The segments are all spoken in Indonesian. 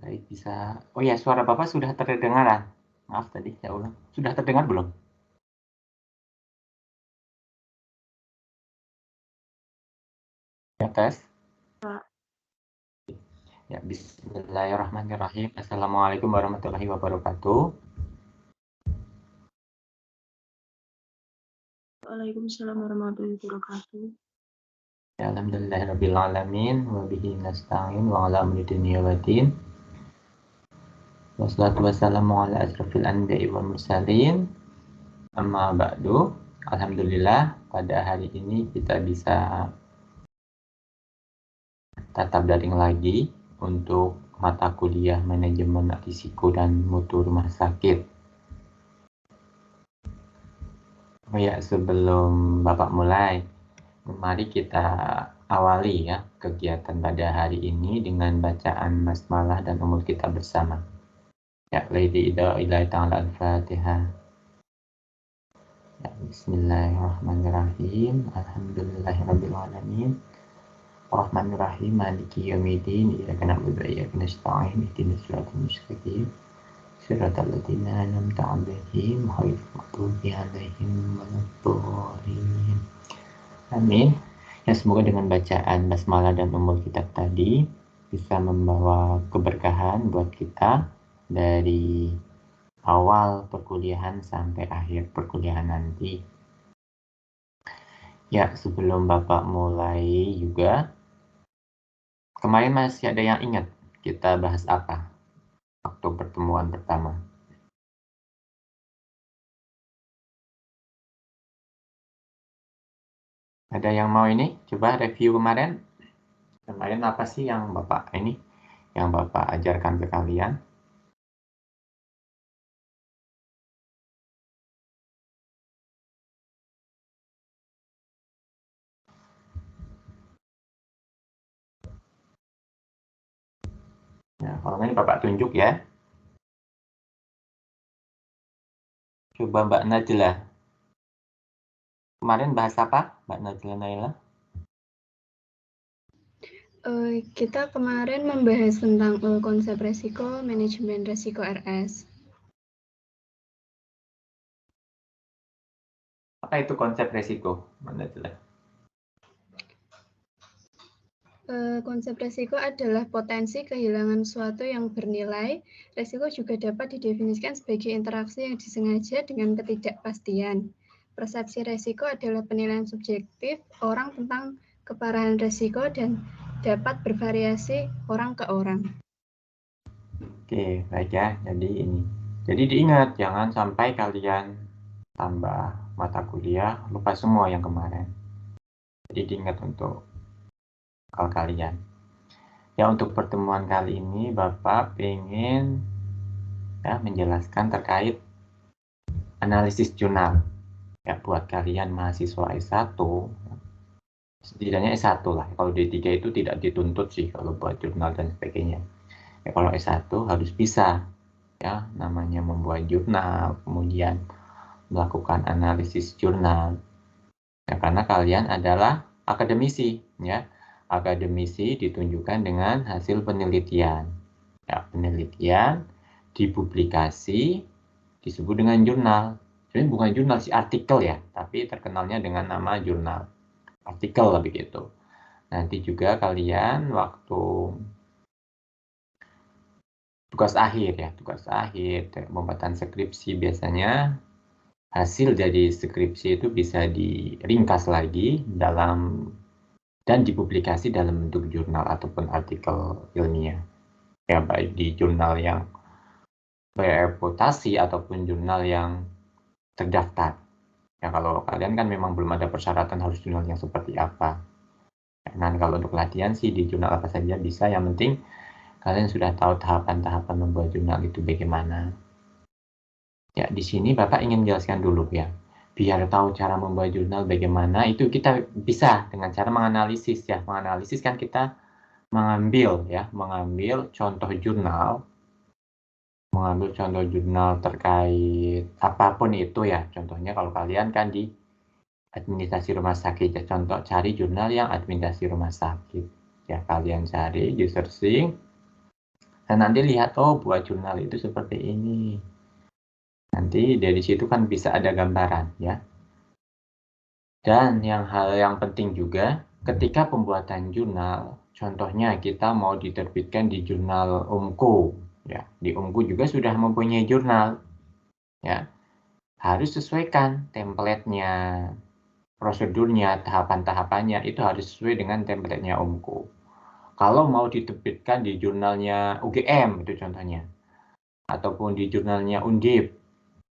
Baik, bisa. Oh ya, suara Bapak sudah terdengar. Maaf tadi, saya ulang. Sudah terdengar belum? Ya, tes. Pak. Ya, bismillahirrahmanirrahim. Assalamualaikum warahmatullahi wabarakatuh. Waalaikumsalam warahmatullahi wabarakatuh. Ya, alhamdulillahirabbil alamin wa bihi nasta'in wa ala amri dunya waddin. Wassalatu wassalamu ala asrofil anbiya'i wal mursalin. Amma ba'du. Alhamdulillah pada hari ini kita bisa tatap daring lagi untuk mata kuliah manajemen risiko dan mutu rumah sakit. Oh ya, sebelum Bapak mulai, mari kita awali ya kegiatan pada hari ini dengan bacaan basmalah dan umul kita bersama. Ya, Lillahi ta'ala al-Fatihah. Ya, bismillahirrahmanirrahim. Alhamdulillahirabbil alamin. Rahmanirrahim. Maliki yaumiddin. Iyyaka na'budu wa iyyaka nasta'in. Ihdinas siratal mustaqim. Siratal ladzina an'amta 'alaihim ghairil maghdubi 'alaihim waladdallin. Amin. Ya, semoga dengan bacaan basmalah dan umul kitab tadi bisa membawa keberkahan buat kita dari awal perkuliahan sampai akhir perkuliahan nanti. Ya, sebelum Bapak mulai juga, kemarin masih ada yang ingat kita bahas apa waktu pertemuan pertama? Ada yang mau ini? Coba review kemarin. Kemarin apa sih yang Bapak ajarkan ke kalian? Nah, kalau ini Bapak tunjuk ya. Coba Mbak Najla. Kemarin bahas apa, Mbak Najla Naila? Kita kemarin membahas tentang konsep resiko, manajemen resiko RS. Apa itu konsep resiko, Mbak Najla? Konsep resiko adalah potensi kehilangan sesuatu yang bernilai. Resiko juga dapat didefinisikan sebagai interaksi yang disengaja dengan ketidakpastian. Persepsi resiko adalah penilaian subjektif orang tentang keparahan resiko dan dapat bervariasi orang ke orang. Oke, baik ya. Jadi diingat, jangan sampai kalian tambah mata kuliah lupa semua yang kemarin. Jadi diingat untuk kalian. Ya, untuk pertemuan kali ini Bapak ingin ya menjelaskan terkait analisis jurnal. Ya, buat kalian mahasiswa S1, setidaknya S1 lah. Kalau D3 itu tidak dituntut sih kalau buat jurnal dan sebagainya. Ya, kalau S1 harus bisa ya namanya membuat jurnal, kemudian melakukan analisis jurnal. Ya, karena kalian adalah akademisi ya. Akademisi ditunjukkan dengan hasil penelitian. Ya, penelitian dipublikasi disebut dengan jurnal. Sebenarnya bukan jurnal sih, artikel ya, tapi terkenalnya dengan nama jurnal. Artikel begitu. Nanti juga kalian waktu tugas akhir ya, pembuatan skripsi biasanya hasil dari skripsi itu bisa diringkas lagi dan dipublikasi dalam bentuk jurnal ataupun artikel ilmiah. Ya, baik di jurnal yang bereputasi ataupun jurnal yang terdaftar. Ya, kalau kalian kan memang belum ada persyaratan harus jurnal yang seperti apa. Nah, kalau untuk latihan sih di jurnal apa saja bisa, yang penting kalian sudah tahu tahapan-tahapan membuat jurnal itu bagaimana. Ya, di sini Bapak ingin menjelaskan dulu ya. Biar tahu cara membuat jurnal bagaimana, itu kita bisa dengan cara menganalisis ya. Menganalisis kan kita mengambil contoh jurnal terkait apapun itu ya. Contohnya kalau kalian kan di administrasi rumah sakit ya, contoh cari jurnal yang administrasi rumah sakit. Ya, kalian cari, di searching, Dan nanti lihat, oh buat jurnal itu seperti ini. Nanti dari situ kan bisa ada gambaran ya. Dan hal yang penting juga, ketika pembuatan jurnal, contohnya kita mau diterbitkan di jurnal UMKU, ya. Di UMKU juga sudah mempunyai jurnal, ya. Harus sesuaikan template-nya, prosedurnya, tahapan-tahapannya, itu harus sesuai dengan template-nya UMKU. Kalau mau diterbitkan di jurnalnya UGM, itu contohnya, ataupun di jurnalnya Undip,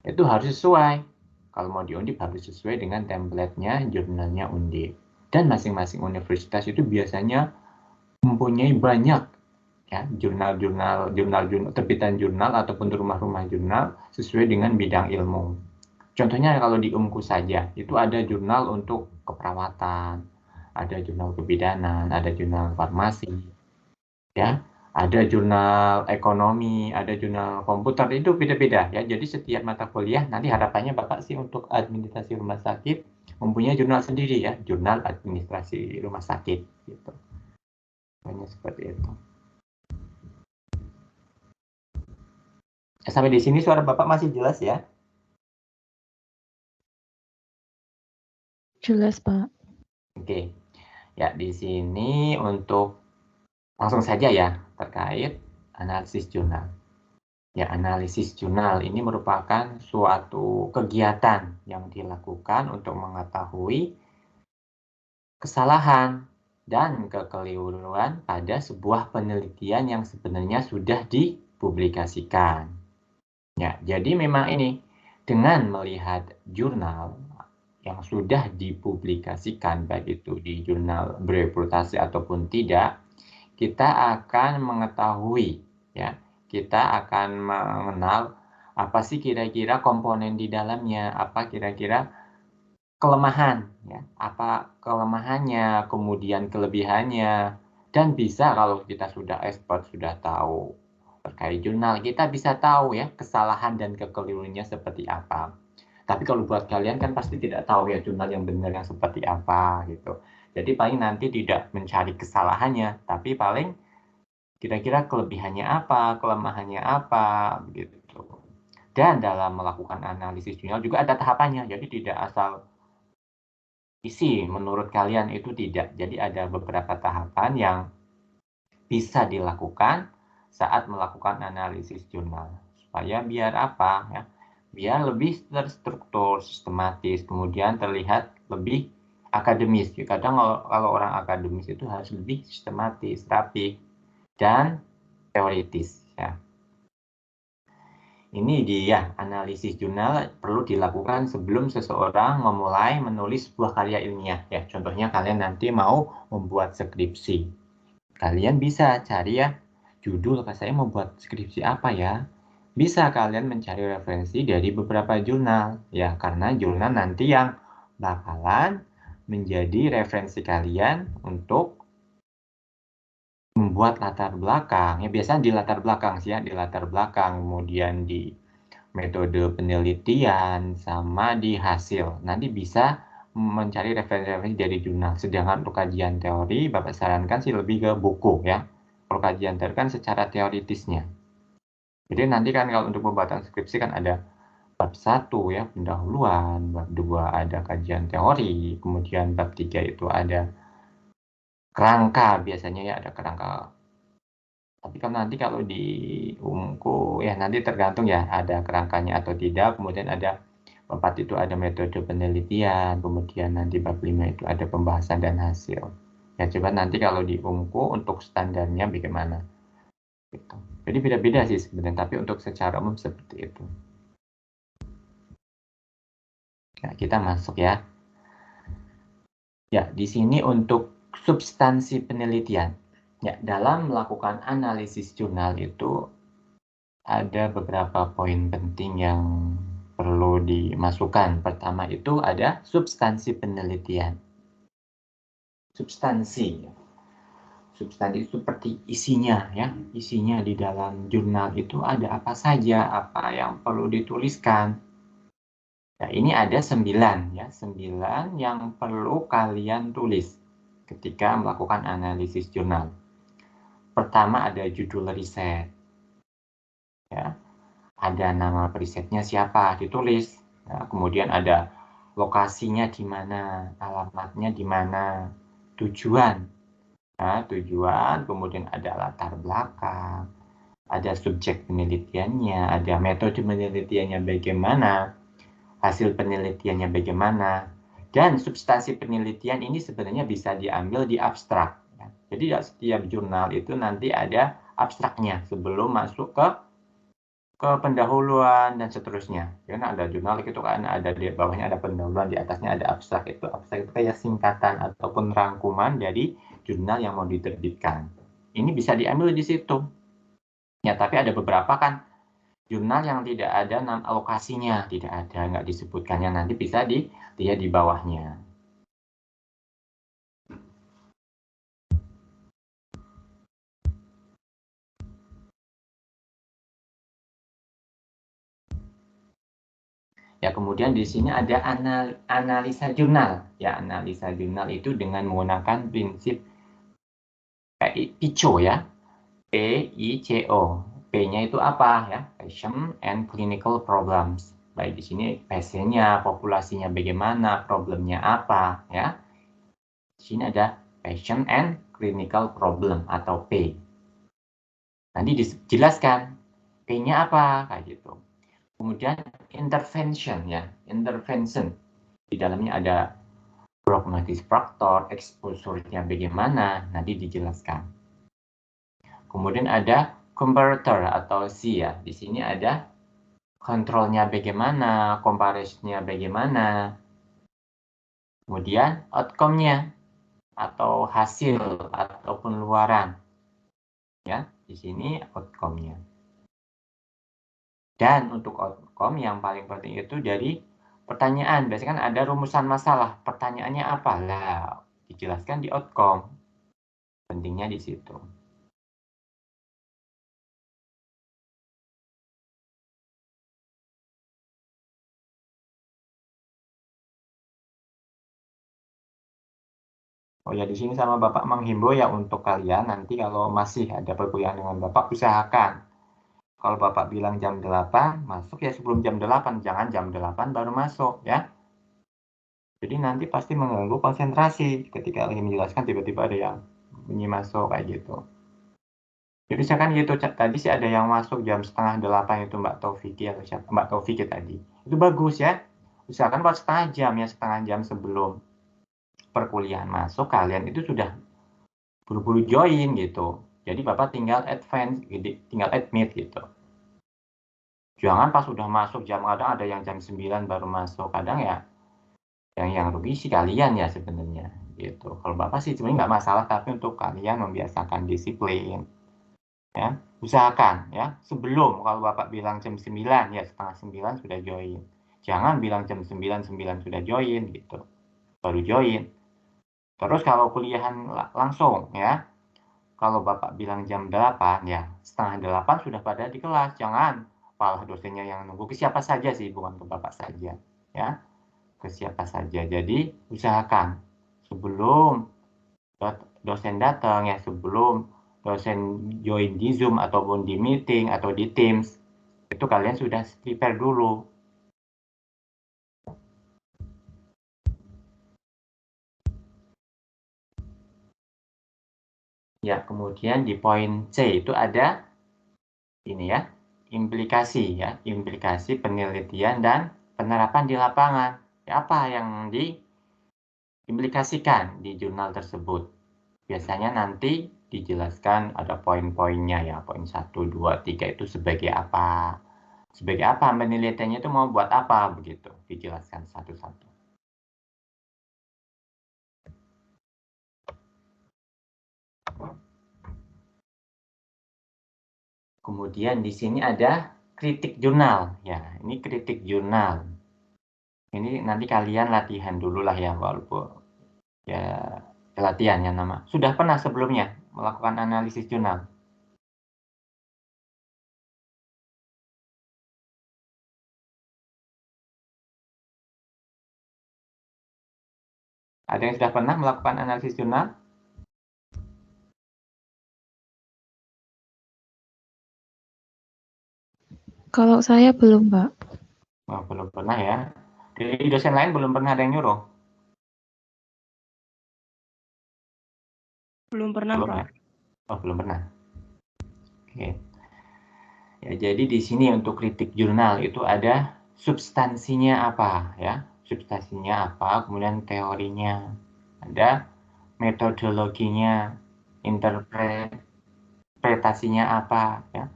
itu harus sesuai. Kalau mau di Undip harus sesuai dengan template-nya jurnalnya Undip. Dan masing-masing universitas itu biasanya mempunyai banyak ya jurnal terbitan jurnal ataupun rumah-rumah jurnal sesuai dengan bidang ilmu. Contohnya kalau di UMKU saja, itu ada jurnal untuk keperawatan, ada jurnal kebidanan, ada jurnal farmasi, ya. Ada jurnal ekonomi, ada jurnal komputer, itu beda-beda ya. Jadi setiap mata kuliah nanti harapannya Bapak sih untuk administrasi rumah sakit mempunyai jurnal sendiri ya, jurnal administrasi rumah sakit gitu. Hanya seperti itu. Sampai di sini suara Bapak masih jelas ya? Jelas, Pak. Oke. Ya, di sini untuk langsung saja ya terkait analisis jurnal. Ya, analisis jurnal ini merupakan suatu kegiatan yang dilakukan untuk mengetahui kesalahan dan kekeliruan pada sebuah penelitian yang sebenarnya sudah dipublikasikan. Ya, jadi memang ini dengan melihat jurnal yang sudah dipublikasikan baik itu di jurnal bereputasi ataupun tidak, kita akan mengetahui ya, kita akan mengenal apa sih kira-kira komponen di dalamnya, apa kira-kira kelemahan ya, apa kelemahannya, kemudian kelebihannya, dan bisa kalau kita sudah expert, sudah tahu terkait jurnal, kita bisa tahu ya kesalahan dan kekeliruannya seperti apa. Tapi kalau buat kalian kan pasti tidak tahu ya jurnal yang benar yang seperti apa gitu. Jadi paling nanti tidak mencari kesalahannya, tapi paling kira-kira kelebihannya apa, kelemahannya apa, begitu. Dan dalam melakukan analisis jurnal juga ada tahapannya, jadi tidak asal isi menurut kalian itu tidak. Jadi ada beberapa tahapan yang bisa dilakukan saat melakukan analisis jurnal. Supaya biar apa ya? Biar lebih terstruktur, sistematis, kemudian terlihat lebih akademis. Kadang kalau orang akademis itu harus lebih sistematis, rapi, dan teoritis. Ya. Ini dia analisis jurnal perlu dilakukan sebelum seseorang memulai menulis sebuah karya ilmiah. Ya, contohnya kalian nanti mau membuat skripsi. Kalian bisa cari ya judul, saya mau buat skripsi apa ya? Bisa kalian mencari referensi dari beberapa jurnal. Ya, karena jurnal nanti yang bakalan menjadi referensi kalian untuk membuat latar belakang. Ya, biasanya di latar belakang sih ya, di latar belakang, kemudian di metode penelitian, sama di hasil. Nanti bisa mencari referensi dari jurnal. Sedangkan untuk kajian teori, Bapak sarankan sih lebih ke buku ya. Kalau kajian teori kan secara teoritisnya. Jadi nanti kan kalau untuk pembuatan skripsi kan ada bab 1 ya, pendahuluan, bab 2 ada kajian teori, kemudian bab 3 itu ada kerangka, biasanya ya ada kerangka. Tapi kan nanti kalau di UMKU ya nanti tergantung ya ada kerangkanya atau tidak, kemudian ada bab 4 itu ada metode penelitian, kemudian nanti bab 5 itu ada pembahasan dan hasil. Ya coba nanti kalau di UMKU untuk standarnya bagaimana. Gitu. Jadi beda-beda sih sebenarnya, tapi untuk secara umum seperti itu. Nah, kita masuk ya. Ya, di sini untuk substansi penelitian. Ya, dalam melakukan analisis jurnal itu ada beberapa poin penting yang perlu dimasukkan. Pertama itu ada substansi penelitian. Substansi. Substansi itu seperti isinya ya. Isinya di dalam jurnal itu ada apa saja, apa yang perlu dituliskan. Nah, ini ada 9 ya, 9 yang perlu kalian tulis ketika melakukan analisis jurnal. Pertama ada judul riset. Ya, ada nama perisetnya siapa, ditulis. Nah, kemudian ada lokasinya di mana, alamatnya di mana, tujuan. Nah, tujuan, kemudian ada latar belakang, ada subjek penelitiannya, ada metode penelitiannya bagaimana, hasil penelitiannya bagaimana, dan substansi penelitian ini sebenarnya bisa diambil di abstrak. Jadi setiap jurnal itu nanti ada abstraknya sebelum masuk ke pendahuluan dan seterusnya. Karena ada jurnal itu kan ada di bawahnya ada pendahuluan, di atasnya ada abstrak. Abstrak itu kayak singkatan ataupun rangkuman dari jurnal yang mau diterbitkan. Ini bisa diambil di situ. Ya, tapi ada beberapa kan jurnal yang tidak ada nama lokasinya, tidak ada, nggak disebutkannya, nanti bisa dia di bawahnya. Ya, kemudian di sini ada analisa jurnal. Ya, analisa jurnal itu dengan menggunakan prinsip PICO ya. PICO. P-nya itu apa ya? Patient and Clinical Problems. Baik di sini pasiennya, populasinya bagaimana, problemnya apa ya. Di sini ada Patient and Clinical Problem atau P. Nanti dijelaskan P-nya apa kayak gitu. Kemudian intervention ya, intervention. Di dalamnya ada prognosis faktor, exposure-nya bagaimana, nanti dijelaskan. Kemudian ada comparator atau C ya. Di sini ada kontrolnya bagaimana, comparison-nya bagaimana. Kemudian outcome-nya atau hasil ataupun luaran. Ya, di sini outcome-nya. Dan untuk outcome yang paling penting itu dari pertanyaan. Biasanya kan ada rumusan masalah. Pertanyaannya apa? Lah, dijelaskan di outcome. Pentingnya di situ. Oh ya, di sini sama Bapak menghimbau ya untuk kalian nanti kalau masih ada perkuliahan dengan Bapak, usahakan. Kalau Bapak bilang jam 8, masuk ya sebelum jam 8, jangan jam 8 baru masuk ya. Jadi nanti pasti mengganggu konsentrasi ketika lagi menjelaskan tiba-tiba ada yang bunyi masuk kayak gitu. Jadi misalkan gitu, tadi sih ada yang masuk jam 7:30 itu Mbak Taufiki atau siapa, Mbak Taufiki tadi. Itu bagus ya. Usahakan buat setengah jam ya, setengah jam sebelum perkuliahan masuk, kalian itu sudah buru-buru join gitu. Jadi Bapak tinggal advance, tinggal admit gitu. Jangan pas sudah masuk jam, kadang ada yang jam 9 baru masuk, kadang ya yang rugi sih kalian ya sebenarnya gitu. Kalau Bapak sih sebenarnya nggak masalah, tapi untuk kalian membiasakan disiplin. Ya, usahakan ya sebelum, kalau Bapak bilang jam 9 ya setengah 9 sudah join. Jangan bilang jam 9 sudah join gitu. Baru join. Terus kalau kuliahan langsung ya, kalau Bapak bilang jam 8 ya setengah 8 sudah pada di kelas. Jangan malah dosennya yang nunggu, ke siapa saja sih, bukan ke Bapak saja ya, ke siapa saja. Jadi usahakan sebelum dosen datang ya, sebelum dosen join di Zoom ataupun di meeting atau di Teams, itu kalian sudah prepare dulu. Ya, kemudian di poin C itu ada ini ya, implikasi ya, implikasi penelitian dan penerapan di lapangan. Ya, apa yang diimplikasikan di jurnal tersebut? Biasanya nanti dijelaskan ada poin-poinnya ya, poin 1, 2, 3 itu sebagai apa? Sebagai apa penelitiannya itu mau buat apa begitu, dijelaskan satu-satu. Kemudian di sini ada kritik jurnal. Ya, ini kritik jurnal. Ini nanti kalian latihan dulu lah ya, walaupun ya latihan ya nama. Sudah pernah sebelumnya melakukan analisis jurnal? Ada yang sudah pernah melakukan analisis jurnal? Kalau saya belum, Pak. Oh, belum pernah ya. Dari dosen lain belum pernah ada yang nyuruh? Belum pernah, Belum Pak. ya? Oh, belum pernah. Oke. Ya, jadi di sini untuk kritik jurnal itu ada substansinya apa ya? Substansinya apa, kemudian teorinya. Ada metodologinya, interpretasinya apa ya?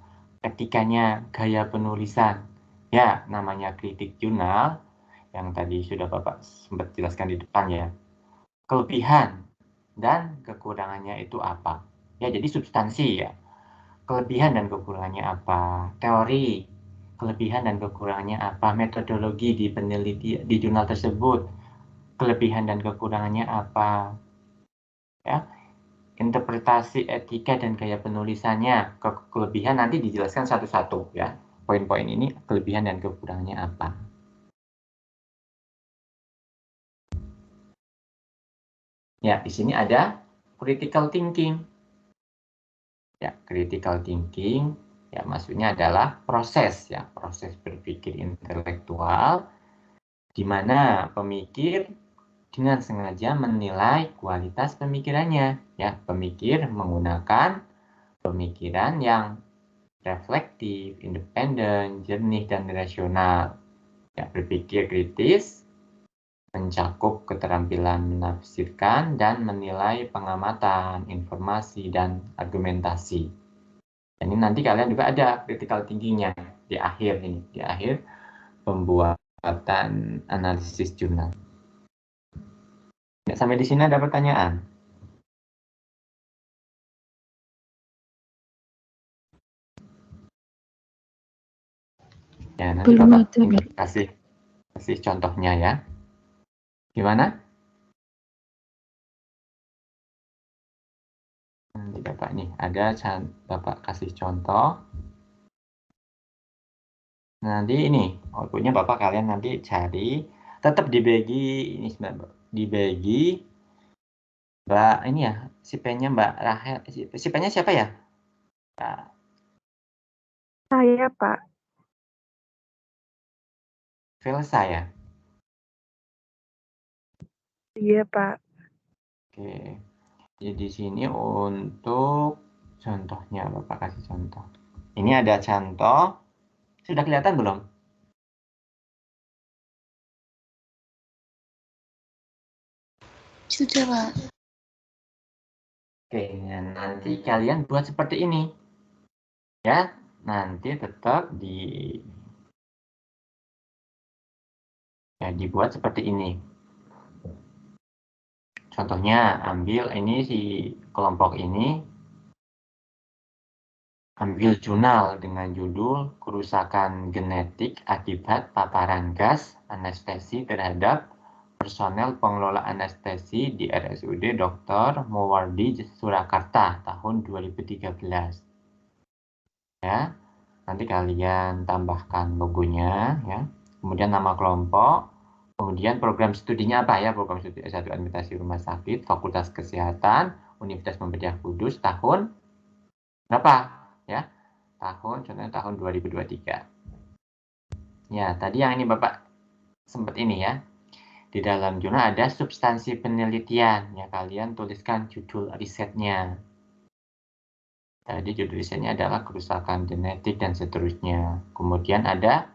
Etikanya, gaya penulisan. Ya, namanya kritik jurnal yang tadi sudah Bapak sempat jelaskan di depan ya. Kelebihan dan kekurangannya itu apa? Ya, jadi substansi ya. Kelebihan dan kekurangannya apa? Teori, kelebihan dan kekurangannya apa? Metodologi di penelitian di jurnal tersebut, kelebihan dan kekurangannya apa? Ya, interpretasi, etika dan gaya penulisannya. Kelebihan nanti dijelaskan satu-satu ya. Poin-poin ini kelebihan dan kekurangannya apa? Ya, di sini ada critical thinking. Ya, critical thinking ya maksudnya adalah proses ya, proses berpikir intelektual di mana pemikir dengan sengaja menilai kualitas pemikirannya ya. Pemikir menggunakan pemikiran yang reflektif, independen, jernih dan rasional. Ya, berpikir kritis mencakup keterampilan menafsirkan dan menilai pengamatan, informasi, dan argumentasi. Ini nanti kalian juga ada critical thinking-nya di akhir ini, di akhir pembuatan analisis jurnal. Ya, sampai di sini ada pertanyaan? Ya, nanti Belum Bapak ada, Pak. kasih contohnya ya. Gimana? Nanti Bapak nih, ada Bapak kasih contoh. Nanti ini, outputnya Bapak kalian nanti cari, tetap dibagi, ini sebenarnya dibagi, Mbak, ini ya, si pennya Mbak Rahel, si pennya siapa ya? Saya, Pak. Velsa ya? Iya, Pak. Oke, jadi di sini untuk contohnya, Bapak kasih contoh. Ini ada contoh, sudah kelihatan belum? Sudah, Pak. Oke, nanti kalian buat seperti ini. Ya, nanti tetap dibuat seperti ini. Contohnya, ambil ini si kelompok ini, ambil jurnal dengan judul Kerusakan Genetik Akibat Paparan Gas Anestesi Terhadap Personel Pengelola Anestesi di RSUD Dr. Mowardi Surakarta tahun 2013. Ya, nanti kalian tambahkan logonya ya. Kemudian nama kelompok, kemudian program studinya apa ya? Program studi S1 Administrasi Rumah Sakit, Fakultas Kesehatan, Universitas Muhammadiyah Kudus tahun berapa? Ya, contohnya tahun 2023. Ya, tadi yang ini Bapak sempat ini ya. Di dalam jurnal ada substansi penelitian. Ya, kalian tuliskan judul risetnya. Tadi judul risetnya adalah kerusakan genetik dan seterusnya. Kemudian ada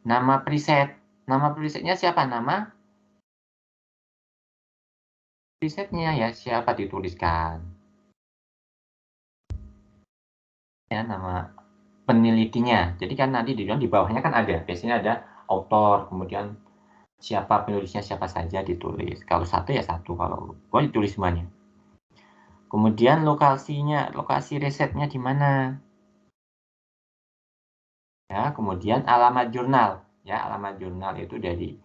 nama periset. Nama perisetnya siapa? Nama perisetnya ya, siapa dituliskan. Ya, nama penelitinya. Jadi kan nanti di bawahnya kan ada. Biasanya ada autor, kemudian siapa penulisnya, siapa saja ditulis. Kalau satu ya satu, kalau boleh ditulis semuanya. Kemudian lokasi risetnya di mana? Ya, kemudian alamat jurnal. Ya, alamat jurnal itu dari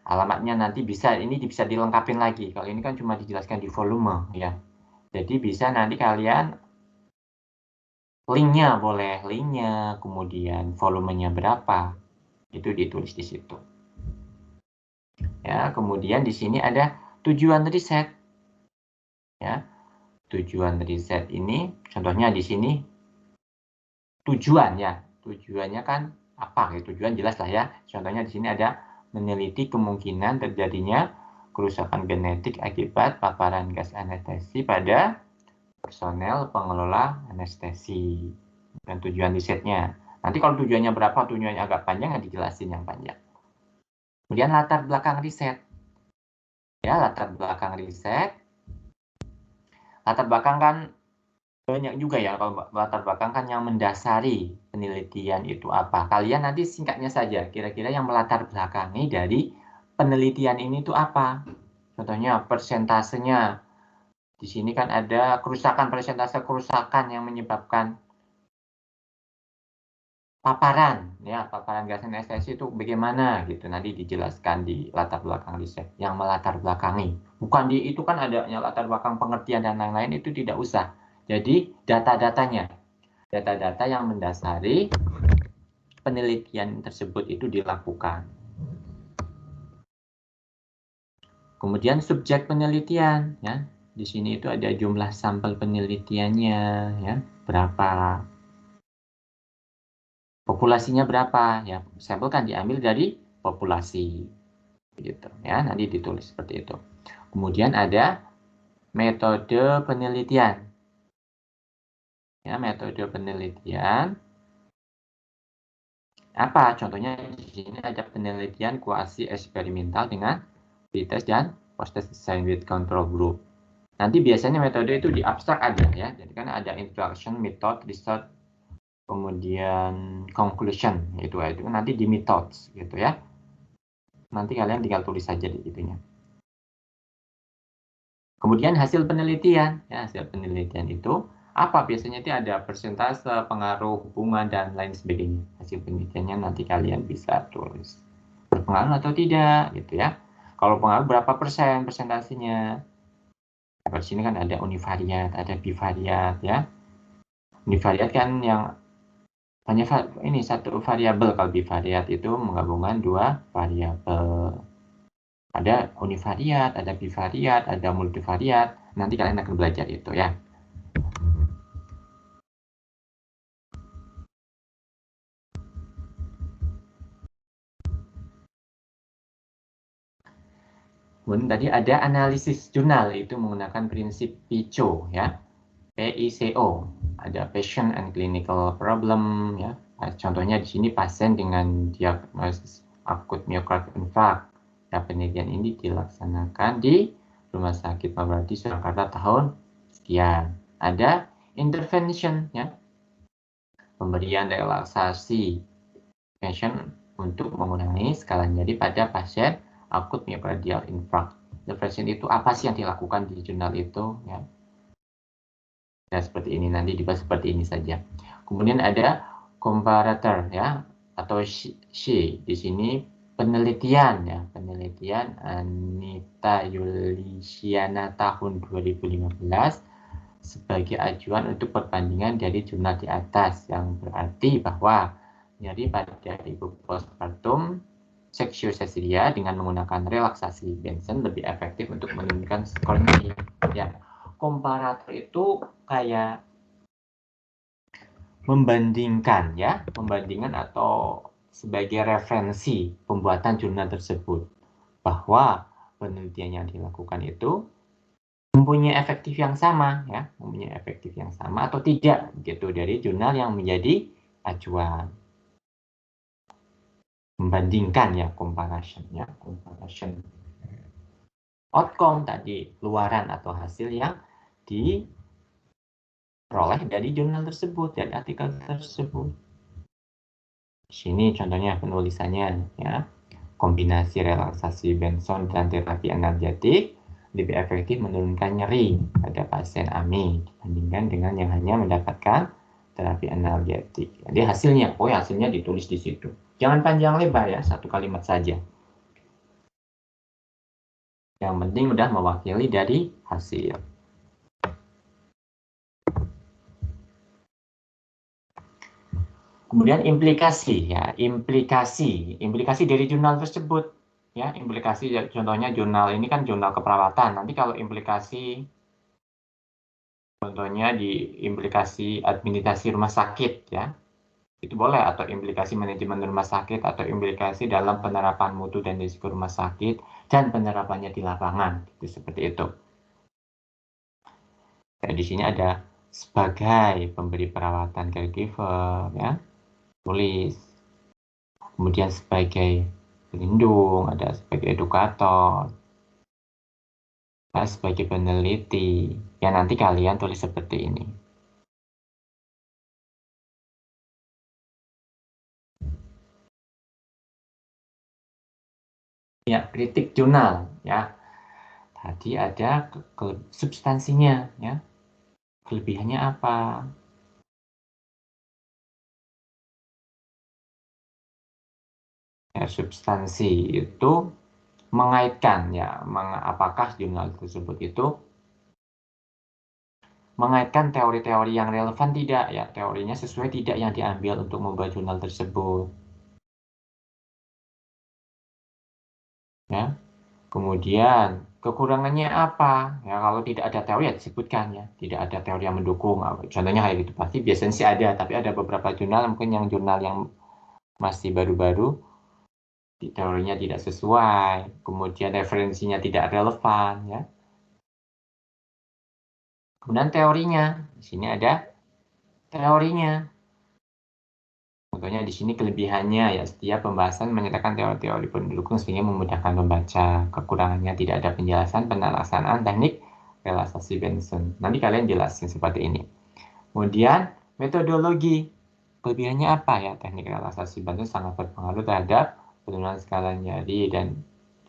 alamatnya nanti bisa dilengkapin lagi. Kalau ini kan cuma dijelaskan di volume ya. Jadi bisa nanti kalian linknya boleh, linknya, kemudian volumenya berapa, itu ditulis di situ. Ya, kemudian di sini ada tujuan riset. Ya, tujuan riset ini, contohnya di sini tujuan ya. tujuannya kan apa? Tujuan jelas lah ya. Contohnya di sini ada meneliti kemungkinan terjadinya kerusakan genetik akibat paparan gas anestesi pada personel pengelola anestesi. Dan tujuan risetnya. Nanti kalau tujuannya berapa, tujuannya agak panjang, dijelasin yang panjang. Kemudian latar belakang riset. Ya, latar belakang riset. Latar belakang kan banyak juga ya, kalau latar belakang kan yang mendasari penelitian itu apa. Kalian nanti singkatnya saja, kira-kira yang melatar belakangi dari penelitian ini itu apa. Contohnya persentasenya. Di sini kan ada kerusakan, persentase kerusakan yang menyebabkan paparan, ya, paparan gas anestesi itu bagaimana gitu. Nanti dijelaskan di latar belakang riset yang melatar belakangi. Bukan di itu kan adanya latar belakang pengertian dan lain-lain, itu tidak usah. Jadi data-datanya, data-data yang mendasari penelitian tersebut itu dilakukan. Kemudian subjek penelitian, ya. Di sini itu ada jumlah sampel penelitiannya, ya, berapa. Populasinya berapa, ya. Sampel kan diambil dari populasi. Gitu, ya. Nanti ditulis seperti itu. Kemudian ada metode penelitian. Ya, metode penelitian. Apa contohnya? Di sini ada penelitian kuasi eksperimental dengan pretest dan post-test design with control group. Nanti biasanya metode itu di abstrak ada ya. Jadi kan ada introduction, method, result, kemudian conclusion, itu nanti di methods gitu ya. Nanti kalian tinggal tulis saja di itunya. Kemudian hasil penelitian, ya, hasil penelitian itu apa? Biasanya itu ada persentase, pengaruh, hubungan, dan lain sebagainya. Hasil penelitiannya nanti kalian bisa tulis. Berpengaruh atau tidak, gitu ya. Kalau pengaruh berapa persen persentasenya? Di sini kan ada univariat, ada bivariat, ya. Univariat kan yang hanya ini satu variabel. Kalau bivariat itu menggabungkan dua variabel. Ada univariat, ada bivariat, ada multivariat. Nanti kalian akan belajar itu ya. Kemudian tadi ada analisis jurnal, itu menggunakan prinsip PICO ya. PICO. Ada patient and clinical problem ya. Contohnya di sini pasien dengan diagnosis akut myocardial infarct. Ya, penelitian ini dilaksanakan di Rumah Sakit Mabardi Surakarta tahun sekian. Ada intervention ya. Pemberian relaksasi patient untuk mengurangi skala nyeri pada pasien akut myocardial infarct. Intervention itu apa sih yang dilakukan di jurnal itu ya. Ya, seperti ini, nanti dibahas seperti ini saja. Kemudian ada comparator ya, atau she. Di sini penelitian ya, penelitian Anita Yulisiana tahun 2015 sebagai acuan untuk perbandingan dari jurnal di atas, yang berarti bahwa nyeri pada ibu postpartum seksio-sesilia dengan menggunakan relaksasi Benson lebih efektif untuk menurunkan skor nyeri ya. Komparator itu kayak membandingkan ya, membandingkan atau sebagai referensi pembuatan jurnal tersebut, bahwa penelitian yang dilakukan itu mempunyai efektif yang sama ya, mempunyai efektif yang sama atau tidak gitu dari jurnal yang menjadi acuan. Membandingkan ya, comparison ya, comparison. Outcome tadi luaran atau hasil yang diperoleh dari jurnal tersebut, dari artikel tersebut. Di sini contohnya penulisannya ya. Kombinasi relaksasi Benson dan terapi analgetik lebih efektif menurunkan nyeri pada pasien AMI dibandingkan dengan yang hanya mendapatkan terapi analgetik. Jadi hasilnya, hasilnya ditulis di situ. Jangan panjang lebar ya, satu kalimat saja. Yang penting udah mewakili dari hasil. Kemudian implikasi ya, implikasi dari jurnal tersebut ya, implikasi contohnya jurnal ini kan jurnal keperawatan. Nanti kalau implikasi contohnya di implikasi administrasi rumah sakit ya. Itu boleh, atau implikasi manajemen rumah sakit, atau implikasi dalam penerapan mutu dan risiko rumah sakit dan penerapannya di lapangan, itu seperti itu. Kayak di sini ada sebagai pemberi perawatan caregiver, ya, tulis. Kemudian sebagai pelindung, ada sebagai edukator, ada sebagai peneliti. Ya nanti kalian tulis seperti ini. Ya, kritik jurnal, ya. Tadi ada substansinya, ya. Kelebihannya apa? Ya, substansi itu mengaitkan, ya, apakah jurnal tersebut itu mengaitkan teori-teori yang relevan tidak, ya, teorinya sesuai tidak yang diambil untuk membuat jurnal tersebut, ya. Kemudian kekurangannya apa, ya, kalau tidak ada teori ya disebutkan, ya, tidak ada teori yang mendukung, contohnya kayak gitu. Pasti biasanya sih ada, tapi ada beberapa jurnal, mungkin yang jurnal yang masih baru-baru, teorinya tidak sesuai, kemudian referensinya tidak relevan, ya. Kemudian teorinya, di sini ada teorinya. Contohnya di sini kelebihannya, ya, setiap pembahasan menyertakan teori-teori pendukung sehingga memudahkan membaca. Kekurangannya tidak ada penjelasan pelaksanaan teknik relaksasi Benson. Nanti kalian jelasin seperti ini. Kemudian metodologi. Kelebihannya apa, ya? Teknik relaksasi Benson sangat berpengaruh terhadap penurunan skala nyeri dan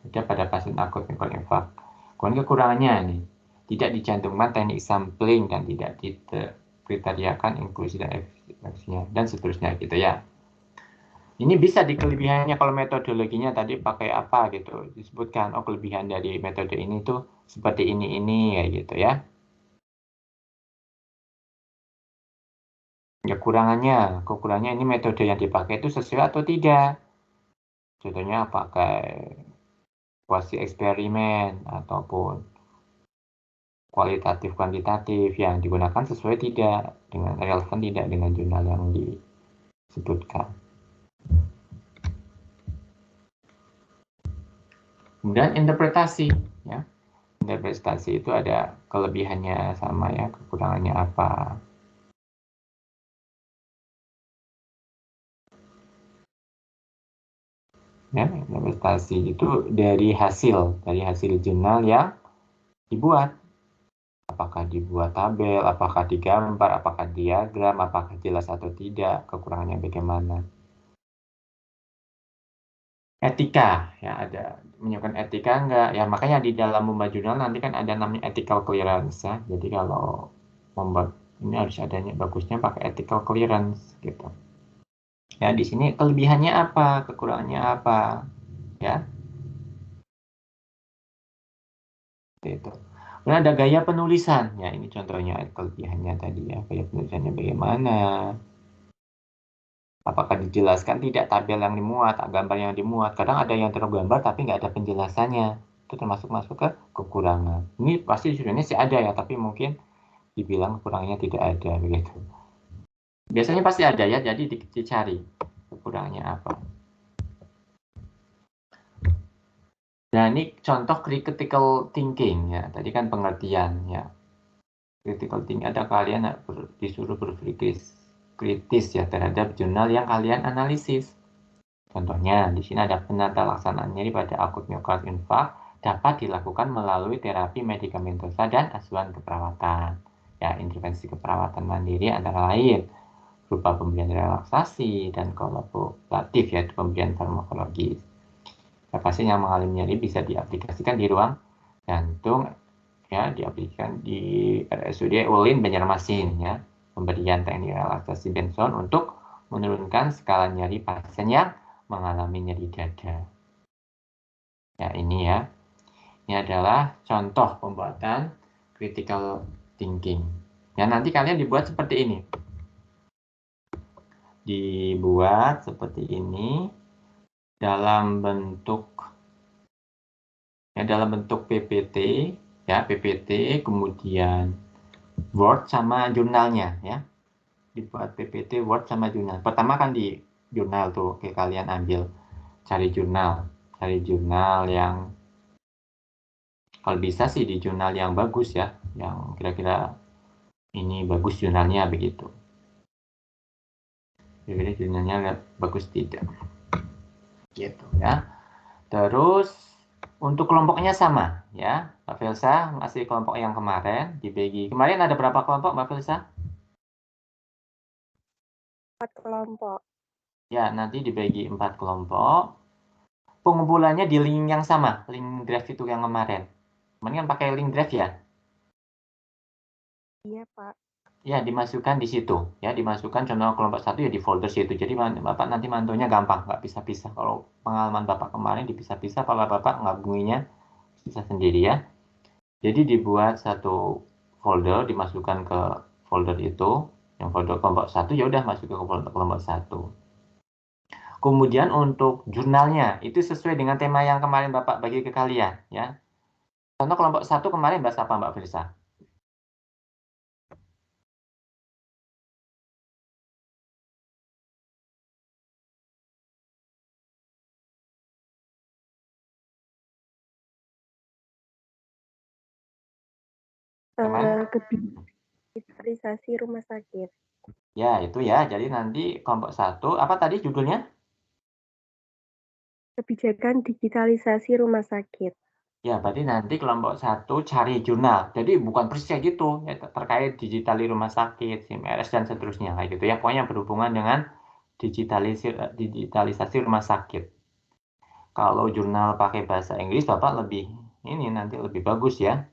tidak pada pasien akut mikroinfark. Kemudian kekurangannya nih, tidak dicantumkan teknik sampling dan tidak dikriteriakan inklusi dan efisiensinya dan seterusnya gitu, ya. Ini bisa di kelebihannya kalau metodologinya tadi pakai apa gitu, disebutkan, oh kelebihan dari metode ini tuh seperti ini ya gitu, ya. Ya kekurangannya ini metode yang dipakai itu sesuai atau tidak. Contohnya pakai kuasi eksperimen ataupun kualitatif kuantitatif yang digunakan sesuai tidak dengan relevan tidak dengan jurnal yang disebutkan. Kemudian interpretasi, ya. Interpretasi itu ada kelebihannya sama, ya, kekurangannya apa. Ya, interpretasi itu dari hasil jurnal yang dibuat. Apakah dibuat tabel, apakah digambar, apakah diagram, apakah jelas atau tidak, kekurangannya bagaimana. Etika, ya, ada menunjukkan etika enggak, ya, makanya di dalam membuat jurnal nanti kan ada namanya ethical clearance, ya. Jadi kalau membuat ini harus adanya, bagusnya pakai ethical clearance gitu. Ya, di sini kelebihannya apa, kekurangannya apa, ya. Itu. Kemudian ada gaya penulisan, ya, ini contohnya kelebihannya tadi, ya, gaya penulisannya bagaimana. Apakah dijelaskan tidak tabel yang dimuat, gambar yang dimuat. Kadang ada yang tergambar tapi nggak ada penjelasannya. Itu termasuk masuk ke kekurangan. Ini pasti sebenarnya sih ada, ya, tapi mungkin dibilang kekurangannya tidak ada begitu. Biasanya pasti ada, ya, jadi dicari kekurangannya apa. Nah, ini contoh critical thinking, ya. Tadi kan pengertian, ya. Critical thinking ada kalian disuruh berpikir kritis, ya, terhadap jurnal yang kalian analisis. Contohnya, di sini ada penata laksanaan nyeri pada akut miokard infark dapat dilakukan melalui terapi medikamentosa dan asuhan keperawatan. Ya, intervensi keperawatan mandiri antara lain berupa pemberian relaksasi dan kolaboratif, yaitu pemberian farmakologis. Pasien yang mengalami nyeri bisa diaplikasikan di ruang jantung, ya, diaplikasikan di RSUD Ulin Banjarmasin, ya, pemberian teknik relaksasi Benson untuk menurunkan skala nyeri pasien yang mengalami nyeri dada. Ya, ini, ya. Ini adalah contoh pembuatan critical thinking. Ya, nanti kalian dibuat seperti ini. Dibuat seperti ini dalam bentuk PPT, ya, PPT, kemudian Word sama jurnalnya, ya. dibuat PPT Word sama jurnal. Pertama kan di jurnal tuh, oke, kalian ambil cari jurnal yang kalau bisa sih di jurnal yang bagus ya, yang kira-kira ini bagus jurnalnya begitu. Kira-kira jurnalnya bagus tidak, gitu ya. Terus untuk kelompoknya sama ya, Mbak Filsa masih kelompok yang kemarin dibagi. Kemarin ada berapa kelompok Mbak Filsa? 4 kelompok. Ya, nanti dibagi 4 kelompok. Pengumpulannya di link yang sama, link drive itu yang kemarin. Kemarin kan pakai link drive ya? Iya, Pak. Ya, dimasukkan di situ. Ya, dimasukkan contoh kelompok 1 ya di folder situ. Jadi Bapak nanti mantunya gampang, nggak pisah-pisah. Kalau pengalaman Bapak kemarin dipisah-pisah, kalau Bapak ngabunginya bisa sendiri ya. Jadi dibuat satu folder, dimasukkan ke folder itu, yang folder kelompok 1 ya udah masuk ke kelompok 1. Kemudian untuk jurnalnya itu sesuai dengan tema yang kemarin Bapak bagi ke kalian ya. Contoh kelompok 1 kemarin bahas apa Mbak Firsa? Kemarin Digitalisasi rumah sakit. ya itu ya. Jadi nanti kelompok 1 apa tadi judulnya? Kebijakan digitalisasi rumah sakit. Ya, berarti nanti kelompok 1 cari jurnal. Jadi bukan persis kayak gitu ya, terkait digitali rumah sakit, SIM-RS dan seterusnya kayak gitu ya. Pokoknya berhubungan dengan digitalisasi rumah sakit. Kalau jurnal pakai bahasa Inggris Bapak lebih ini nanti lebih bagus ya.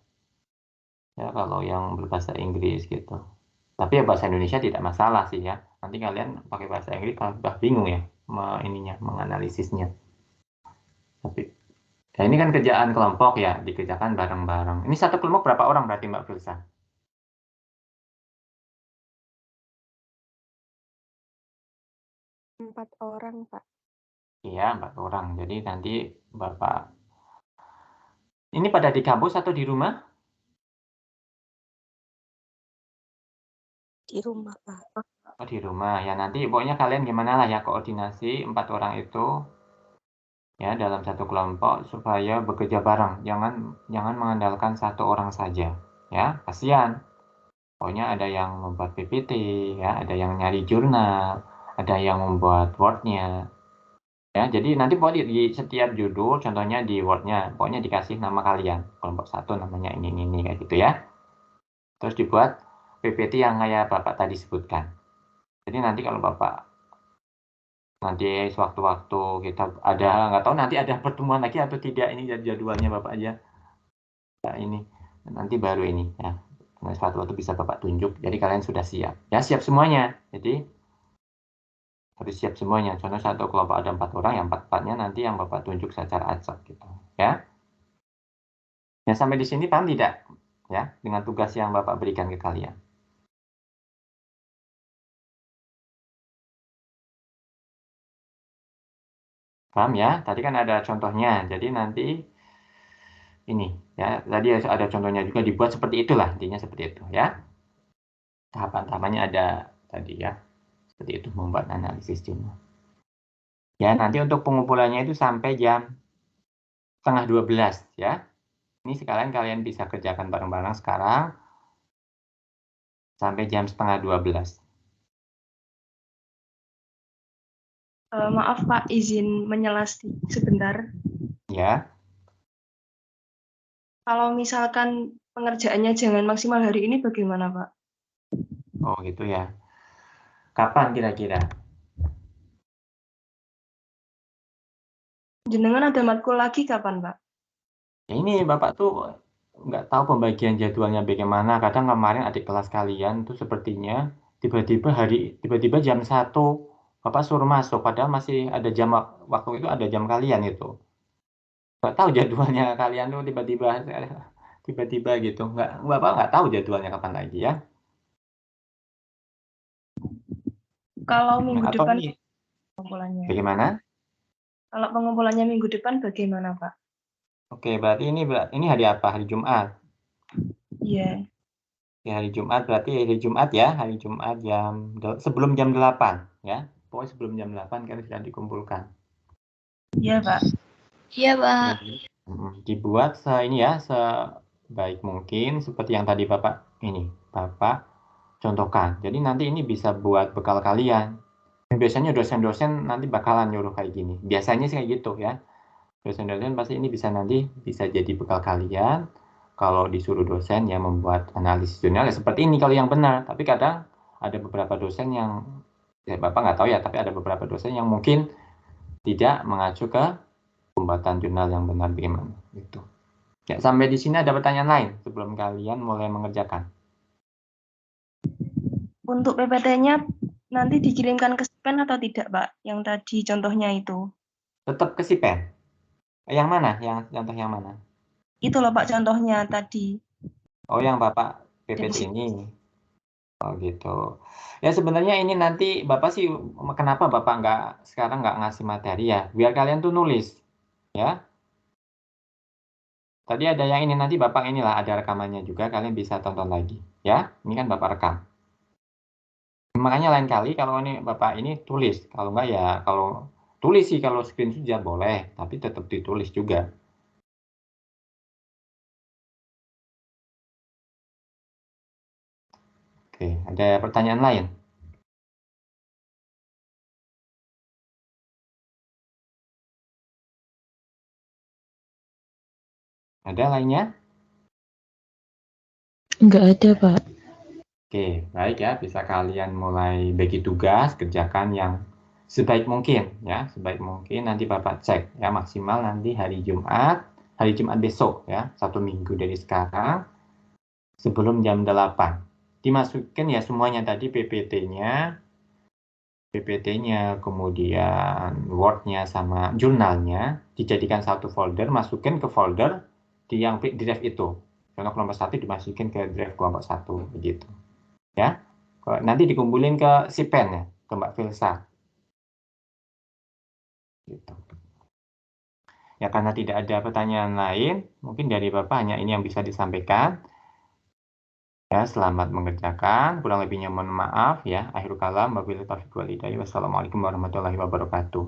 Ya kalau yang berbahasa Inggris gitu. Tapi ya bahasa Indonesia tidak masalah sih ya. Nanti kalian pakai bahasa Inggris kalau sudah bingung ya menganalisisnya. Tapi ya ini kan kerjaan kelompok ya, dikerjakan bareng-bareng. Ini satu kelompok berapa orang berarti Mbak Filsa? 4 orang, Pak. Iya, 4 orang. Jadi nanti Bapak ini pada di kampus atau di rumah? Di rumah, Pak. Oh, di rumah. Ya nanti pokoknya kalian gimana lah ya koordinasi 4 orang itu ya dalam satu kelompok supaya bekerja bareng. Jangan mengandalkan satu orang saja. Ya, kasihan. Pokoknya ada yang membuat PPT, ya, ada yang nyari jurnal, ada yang membuat Word-nya. Ya, jadi nanti pokoknya di setiap judul, contohnya di Word-nya, pokoknya dikasih nama kalian. Kelompok 1 namanya ini, kayak gitu ya. Terus dibuat PPT yang kayak Bapak tadi sebutkan. Jadi nanti kalau Bapak nanti sewaktu-waktu kita ada, nggak tahu nanti ada pertemuan lagi atau tidak, ini jadwalnya Bapak aja. Nah, ini nanti baru ini ya. Nah, suatu-waktu bisa Bapak tunjuk. Jadi kalian sudah siap. Ya, siap semuanya. Jadi harus siap semuanya. Contoh satu kelompok ada 4 orang, yang 4-4-nya nanti yang Bapak tunjuk secara acak gitu. Ya. Ya, sampai di sini paham tidak? Ya, dengan tugas yang Bapak berikan ke kalian. Paham ya? Tadi kan ada contohnya. Jadi nanti ini ya, tadi ada contohnya juga dibuat seperti itulah, intinya seperti itu ya. Tahapan-tahapannya ada tadi ya. Seperti itu membuat analisis jurnal. Ya, nanti untuk pengumpulannya itu sampai jam setengah 12 ya. Ini sekalian kalian bisa kerjakan bareng-bareng sekarang sampai jam setengah 12. Maaf Pak, izin menyelas sebentar. Ya. Kalau misalkan pengerjaannya jangan maksimal hari ini bagaimana Pak? Oh gitu ya. Kapan kira-kira? Jenengan ada matkul lagi kapan Pak? Ya ini Bapak tuh nggak tahu pembagian jadwalnya bagaimana. Kadang kemarin adik kelas kalian tuh sepertinya tiba-tiba jam 1 Bapak suruh masuk padahal masih ada jam waktu itu ada jam kalian itu. Nggak tahu jadwalnya kalian tuh tiba-tiba gitu. Bapak nggak tahu jadwalnya kapan lagi ya. Kalau minggu Atau depan ini pengumpulannya. bagaimana? Kalau pengumpulannya minggu depan bagaimana Pak? Oke, berarti ini hari apa? Hari Jumat. Iya. Oke, hari Jumat berarti hari Jumat ya, hari Jumat sebelum jam 8 ya. Pokoknya sebelum jam 8 kan sudah dikumpulkan. Iya, Pak. Iya, Pak. Dibuat sebaik mungkin seperti yang tadi Bapak contohkan. Jadi nanti ini bisa buat bekal kalian. Biasanya dosen-dosen nanti bakalan nyuruh kayak gini. Biasanya sih kayak gitu ya. Dosen-dosen pasti ini bisa jadi bekal kalian. Kalau disuruh dosen ya membuat analisis jurnal ya seperti ini kalau yang benar. Tapi kadang ada beberapa dosen yang ya Bapak nggak tahu ya, tapi ada beberapa dosen yang mungkin tidak mengacu ke pembuatan jurnal yang benar bagaimana gitu. Ya, sampai di sini ada pertanyaan lain sebelum kalian mulai mengerjakan. Untuk PPT-nya nanti dikirimkan ke SPEN atau tidak, Pak? Yang tadi contohnya itu. Tetap ke SIPEN. Yang mana? Yang contoh yang mana? Itu loh Pak contohnya tadi. Oh, yang Bapak PPT ini. Oh gitu. Ya sebenarnya ini nanti Bapak sih kenapa Bapak sekarang nggak ngasih materi ya? Biar kalian tuh nulis. Ya. Tadi ada yang ini nanti Bapak inilah ada rekamannya juga kalian bisa tonton lagi. Ya. Ini kan Bapak rekam. Makanya lain kali kalau ini Bapak ini tulis. Kalau nggak ya kalau tulis sih kalau screenshot ya boleh, tapi tetap ditulis juga. Oke, ada pertanyaan lain? Ada lainnya? Enggak ada, Pak. Oke, baik ya. Bisa kalian mulai bagi tugas, kerjakan yang sebaik mungkin ya. Sebaik mungkin nanti Bapak cek ya maksimal nanti hari Jumat besok ya. 1 minggu dari sekarang sebelum jam 8. Dimasukkan ya semuanya tadi PPT-nya, kemudian Word-nya sama jurnalnya dijadikan satu folder, masukin ke folder di yang drive itu. Contoh kelompok 1 dimasukin ke drive kelompok 1 begitu. Ya. Nanti dikumpulin ke SIPEN ya, ke Mbak Filsa. Gitu. Ya karena tidak ada pertanyaan lain, mungkin dari Bapak hanya ini yang bisa disampaikan. Ya, selamat mengerjakan. Kurang lebihnya mohon maaf ya. Akhirul kalam, wabillahi taufiq wal hidayah. Wassalamualaikum warahmatullahi wabarakatuh.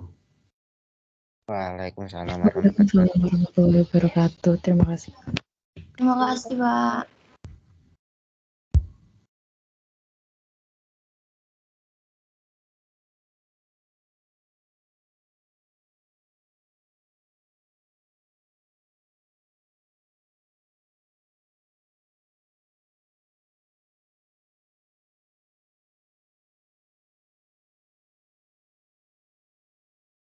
Waalaikumsalam Waalaikumsalam warahmatullahi wabarakatuh. Terima kasih. Terima kasih, Pak.